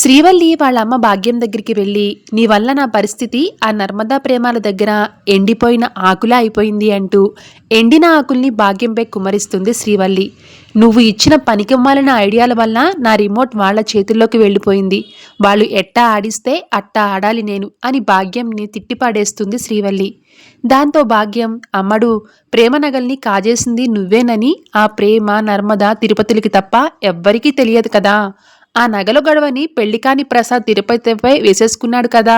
శ్రీవల్లి వాళ్ళ అమ్మ భాగ్యం దగ్గరికి వెళ్ళి, నీ వల్ల నా పరిస్థితి ఆ నర్మదా ప్రేమాల దగ్గర ఎండిపోయిన ఆకులా అయిపోయింది అంటూ ఎండిన ఆకుల్ని భాగ్యంపై కుమ్మరిస్తుంది శ్రీవల్లి. నువ్వు ఇచ్చిన పనికిమాలిన ఐడియాల వల్ల నా రిమోట్ వాళ్ళ చేతుల్లోకి వెళ్ళిపోయింది. వాళ్ళు ఎట్టా ఆడిస్తే అట్టా ఆడాలి నేను అని భాగ్యంని తిట్టిపాడేస్తుంది శ్రీవల్లి. దాంతో భాగ్యం, అమ్మడు, ప్రేమ నగల్ని కాజేసింది నువ్వేనని ఆ ప్రేమ నర్మద తిరుపతికి తప్ప ఎవ్వరికీ తెలియదు కదా. ఆ నగల గొడవని పెళ్లికాని ప్రసాద్ తిరుపతిపై వేసేసుకున్నాడు కదా.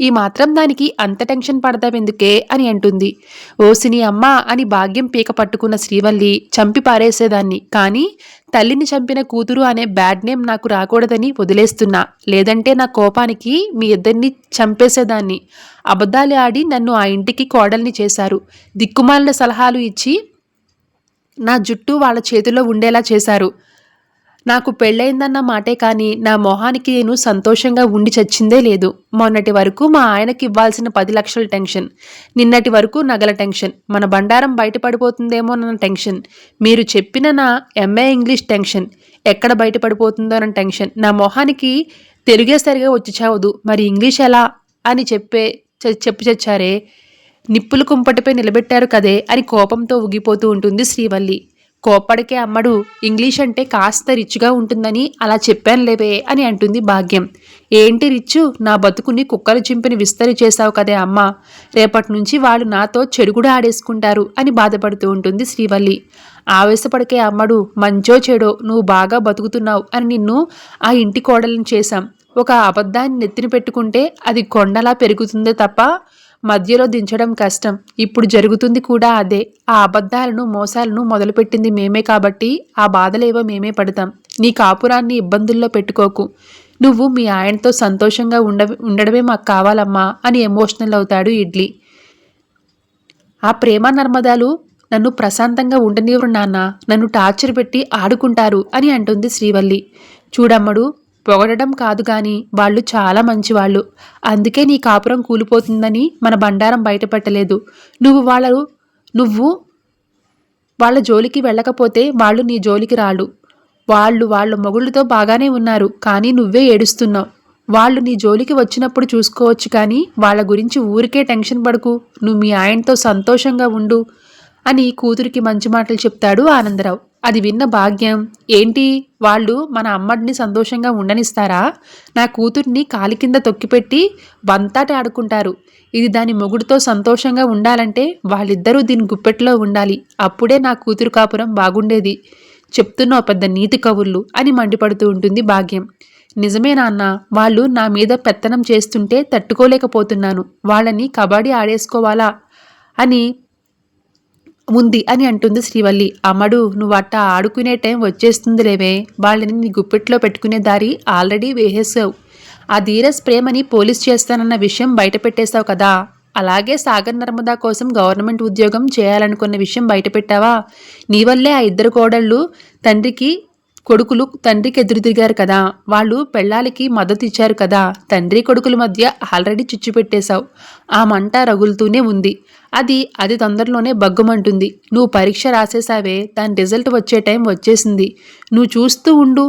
ఈ మాత్రం దానికి అంత టెన్షన్ పడతావెందుకే అని అంటుంది. ఓసిని అమ్మ అని భాగ్యం పీక పట్టుకున్న శ్రీవల్లి, చంపి పారేసేదాన్ని, కానీ తల్లిని చంపిన కూతురు అనే బ్యాడ్ నేమ్ నాకు రాకూడదని వదిలేస్తున్నా. లేదంటే నా కోపానికి మీ ఇద్దరిని చంపేసేదాన్ని. అబద్ధాలు ఆడి నన్ను ఆ ఇంటికి కోడల్ని చేశారు. దిక్కుమాలిన సలహాలు ఇచ్చి నా జుట్టు వాళ్ళ చేతిలో ఉండేలా చేశారు. నాకు పెళ్ళయిందన్న మాటే కానీ నా మొహానికి నేను సంతోషంగా ఉండి చచ్చిందే లేదు. మొన్నటి వరకు మా ఆయనకి ఇవ్వాల్సిన 10 లక్షల టెన్షన్, నిన్నటి వరకు నగల టెన్షన్, మన బండారం బయటపడిపోతుందేమోనన్న టెన్షన్, మీరు చెప్పిన నా ఎంఏ ఇంగ్లీష్ టెన్షన్ ఎక్కడ బయటపడిపోతుందోనన్న టెన్షన్, నా మొహానికి తెలుగే సరిగా వచ్చి చావదు, మరి ఇంగ్లీష్ ఎలా అని చెప్పి చచ్చారే, నిప్పులు కుంపటిపై నిలబెట్టారు కదే అని కోపంతో ఊగిపోతూ ఉంటుంది శ్రీవల్లి. కోప్పడికే అమ్మడు, ఇంగ్లీష్ అంటే కాస్త రిచ్గా ఉంటుందని అలా చెప్పానులేవే అని అంటుంది భాగ్యం. ఏంటి రిచ్చు, నా బతుకుని కుక్కలు చింపిని విస్తరి చేశావు కదే అమ్మ. రేపటి నుంచి వాళ్ళు నాతో చెడుగుడు ఆడేసుకుంటారు అని బాధపడుతూ ఉంటుంది శ్రీవల్లి. ఆవేశపడికే అమ్మడు, మంచో చెడో నువ్వు బాగా బతుకుతున్నావు అని నిన్ను ఆ ఇంటి కోడలను చేశాం. ఒక అబద్ధాన్ని నెత్తిన పెట్టుకుంటే అది కొండలా పెరుగుతుందే తప్ప మధ్యలో దించడం కష్టం. ఇప్పుడు జరుగుతుంది కూడా అదే. ఆ అబద్ధాలను మోసాలను మొదలుపెట్టింది మేమే కాబట్టి ఆ బాధలేవో మేమే పడతాం. నీ కాపురాన్ని ఇబ్బందుల్లో పెట్టుకోకు. నువ్వు మీ ఆయనతో సంతోషంగా ఉండడమే మాకు కావాలమ్మా అని ఎమోషనల్ అవుతాడు ఇడ్లీ. ఆ ప్రేమ నర్మదాలు నన్ను ప్రశాంతంగా ఉండనివ్వరు నాన్న, నన్ను టార్చర్ పెట్టి ఆడుకుంటారు అని అంటుంది శ్రీవల్లి. చూడమ్మడు, పొగడడం కాదు గాని వాళ్ళు చాలా మంచివాళ్ళు. అందుకే నీ కాపురం కూలిపోతుందని మన బండారం బయటపెట్టలేదు. నువ్వు వాళ్ళ జోలికి వెళ్ళకపోతే వాళ్ళు నీ జోలికి రాళ్ళు. వాళ్ళ మొగుళ్ళతో బాగానే ఉన్నారు, కానీ నువ్వే ఏడుస్తున్నావు. వాళ్ళు నీ జోలికి వచ్చినప్పుడు చూసుకోవచ్చు, కానీ వాళ్ళ గురించి ఊరికే టెన్షన్ పడకు. నువ్వు మీ ఆయనతో సంతోషంగా ఉండు అని కూతురికి మంచి మాటలు చెప్తాడు ఆనందరావు. అది విన్న భాగ్యం, ఏంటి వాళ్ళు మన అమ్మడిని సంతోషంగా ఉండనిస్తారా? నా కూతుర్ని కాలి కింద తొక్కిపెట్టి బంతాటి ఆడుకుంటారు. ఇది దాని మొగుడితో సంతోషంగా ఉండాలంటే వాళ్ళిద్దరూ దీని గుప్పెట్లో ఉండాలి. అప్పుడే నా కూతురు కాపురం బాగుండేది. చెప్తున్నావు పెద్ద నీతి కవుళ్ళు అని మండిపడుతూ ఉంటుంది భాగ్యం. నిజమే నాన్న, వాళ్ళు నా మీద పెత్తనం చేస్తుంటే తట్టుకోలేకపోతున్నాను. వాళ్ళని కబడ్డీ ఆడేసుకోవాలా అని ఉంది అని అంటుంది శ్రీవల్లి. అమ్మడు, నువ్వు అట్టా ఆడుకునే టైం వచ్చేస్తుంది లేవే. వాళ్ళని నీ గుప్పెట్లో పెట్టుకునే దారి ఆల్రెడీ వేసేసావు. ఆ ధీరస్ ప్రేమని పోలీస్ చేస్తానన్న విషయం బయట పెట్టేశావు కదా. అలాగే సాగర్ నర్మదా కోసం గవర్నమెంట్ ఉద్యోగం చేయాలనుకున్న విషయం బయటపెట్టావా. నీ వల్లే ఆ ఇద్దరు కోడళ్ళు కొడుకులు తండ్రికి ఎదురు తిరిగారు కదా. వాళ్ళు పెళ్ళాలికి మద్దతు ఇచ్చారు కదా. తండ్రి కొడుకుల మధ్య ఆల్రెడీ చిచ్చు పెట్టేశావు. ఆ మంట రగులుతూనే ఉంది. అది తొందరలోనే బగ్గుమంటుంది. నువ్వు పరీక్ష రాసేసావే, దాని రిజల్ట్ వచ్చే టైం వచ్చేసింది. నువ్వు చూస్తూ ఉండు.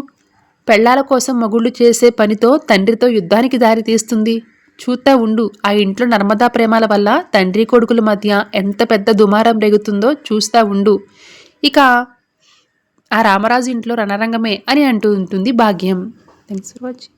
పెళ్ళాల కోసం మగుళ్ళు చేసే పనితో తండ్రితో యుద్ధానికి దారి తీస్తుంది. చూస్తా ఉండు. ఆ ఇంట్లో నర్మదా ప్రేమాల వల్ల తండ్రి కొడుకుల మధ్య ఎంత పెద్ద దుమారం రేగుతుందో చూస్తా ఉండు. ఇక ఆ రామరాజు ఇంట్లో రణరంగమే అని అంటూ ఉంటుంది భాగ్యం. Thanks for watching.